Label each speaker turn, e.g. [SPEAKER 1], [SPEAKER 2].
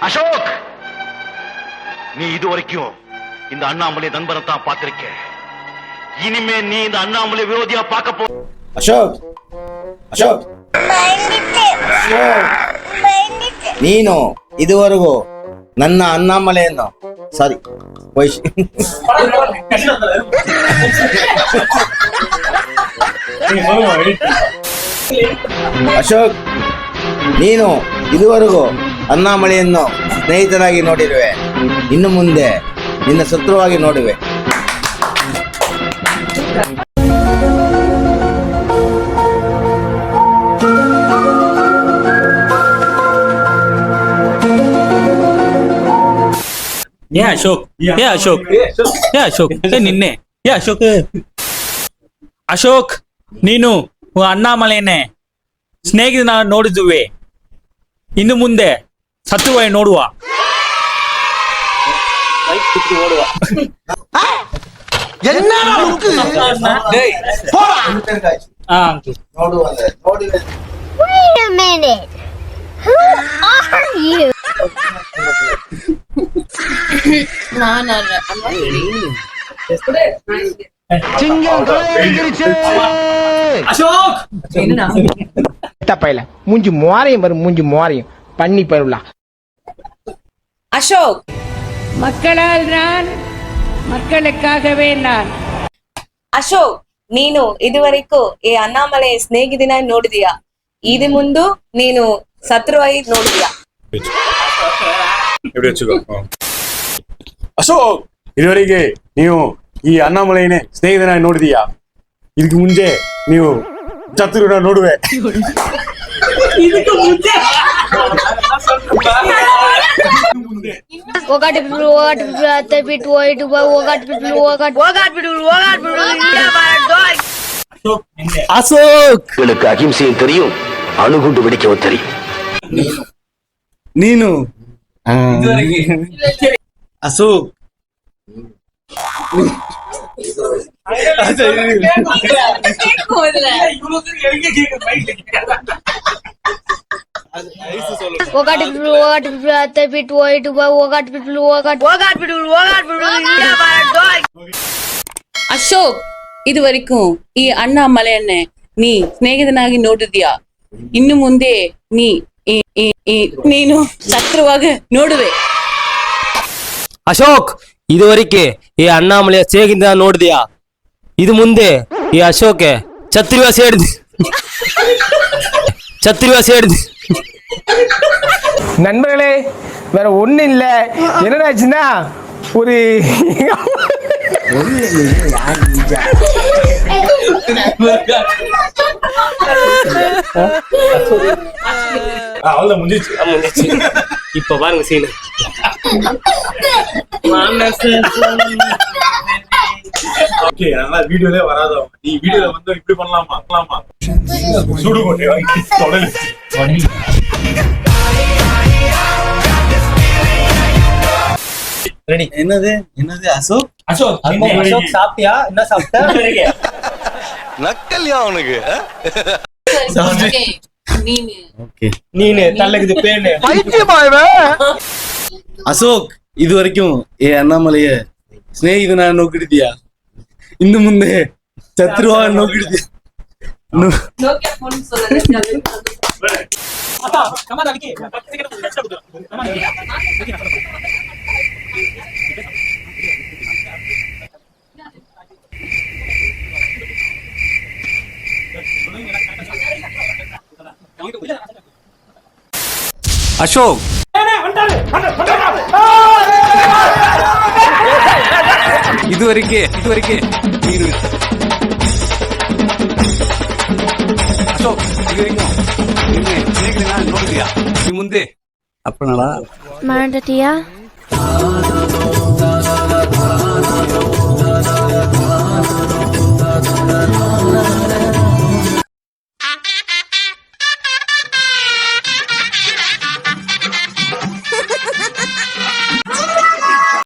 [SPEAKER 1] அசோக், நீ இதுவரைக்கும் இந்த அண்ணாமலை நண்பரை தான் பார்த்திருக்க. இனிமே நீ இந்த அண்ணாமலை விரோதியா பார்க்க போ.
[SPEAKER 2] ಅಶೋಕ್ ಅಶೋಕ್ ನೀನು ಇದುವರೆಗೂ ನನ್ನ ಅಣ್ಣಾಮಲೆಯನ್ನು ಸಾರಿ ಅಶೋಕ್, ನೀನು ಇದುವರೆಗೂ ಅಣ್ಣಾಮಲೆಯನ್ನು ಸ್ನೇಹಿತನಾಗಿ ನೋಡಿರುವೆ. ಇನ್ನು ಮುಂದೆ ನಿನ್ನ ಶತ್ರುವಾಗಿ ನೋಡುವೆ.
[SPEAKER 3] ಅಶೋಕ್ ನಿನ್ನೆ ಅಶೋಕ್ ನೀನು ಅಣ್ಣಾಮಲೆಯನ್ನೇ ಸ್ನೇಹಿತನ ನೋಡಿದುವೆ. ಇನ್ನು ಮುಂದೆ ಸತ್ಯವಾಗಿ ನೋಡುವ.
[SPEAKER 4] Wait a minute. Who are you?
[SPEAKER 5] மூஞ்சி மோரையும் வரும், மூஞ்சி மோரையும் பண்ணி பருவலாம்.
[SPEAKER 6] அசோக்,
[SPEAKER 7] மக்களால் நான், மக்களுக்காகவே நான்.
[SPEAKER 6] ಅಶೋಕ್, ನೀನು ಇದುವರೆಗೂ ಈ ಅಣ್ಣಾಮಲೈ ಸ್ನೇಹಿತನಾಗಿ ನೋಡಿದೀಯಾ? ಇದು ಮುಂದೆ ನೀನು ಶತ್ರುವಾಗಿ ನೋಡಿದೀಯಾ?
[SPEAKER 8] ಅಶೋಕ್, ಇದುವರೆಗೆ ನೀವು ಈ ಅಣ್ಣಾಮಲೈನೇ ಸ್ನೇಹಿತನಾಗಿ ನೋಡಿದೀಯಾ? ಇದಕ್ಕೆ ಮುಂಚೆ ನೀವು ಶತ್ರುನ ನೋಡುವೆ.
[SPEAKER 1] அசோக், அகிம்சையும் தெரியும், அணுகுண்டு வெடிக்கவும் தெரியும்.
[SPEAKER 2] ನೀನು
[SPEAKER 3] ಅಶೋಕ್,
[SPEAKER 6] ಅಶೋಕ್, ಇದುವರೆಗೂ ಈ ಅಣ್ಣಾಮಲೈಯನ್ನೇ ನೀ ಸ್ನೇಹಿತನಾಗಿ ನೋಡಿದ್ಯಾ? ಇನ್ನು ಮುಂದೆ ನೀನು ಶತ್ರುವಾಗಿ ನೋಡುವೆ.
[SPEAKER 9] ಅಶೋಕ್, ಇದುವರೆಗೆ ಈ ಅಣ್ಣಾಮಲೆಯ ಸ್ನೇಹಿತ ನೋಡಿದ್ಯಾ? ಇದು ಮುಂದೆ ಈ ಅಶೋಕ್ ಛತ್ರಿವಾ சேடுது.
[SPEAKER 5] நண்பர்களே, வேற ஒண்ணு இல்ல. என்னடாச்சுன்னா ஒரு
[SPEAKER 9] இப்ப பாருங்க சீனு.
[SPEAKER 8] வீடியோலே வராத நீ வீடியோல வந்து இப்படி பண்ணலாமா? சுடு கோட்டை வாங்கி தொடலி.
[SPEAKER 3] ரெடி. என்னது அசோக்? அசோக் சாப்பிட்டியா? என்ன சாப்பிட்ட?
[SPEAKER 1] நக்கல்யா அவனுக்கு.
[SPEAKER 3] நீனு தள்ளக்குது பேனு.
[SPEAKER 2] ಅಶೋಕ್, ಇದುವರೆಗೂ ಈ ಅಣ್ಣಾಮಲೆಯ ಸ್ನೇಹಿತನ ನೋಡಿದ್ಯಾ? ಇನ್ನು ಮುಂದೆ ಶತ್ರುವ ನೋಡಿದ್ಯಾ?
[SPEAKER 9] ಅಶೋಕ್, ಇದುವರೆಗೆ ನೀನು ಅಶೋಕ್, ಇದುವರೆಗೂ ನಿನ್ನೆ ಸ್ನೇಹಿತನ ನೋಡಿದ್ಯಾ? ಈ ಮುಂದೆ ಅಪ್ಪನಲ್ಲ
[SPEAKER 4] Mandatia.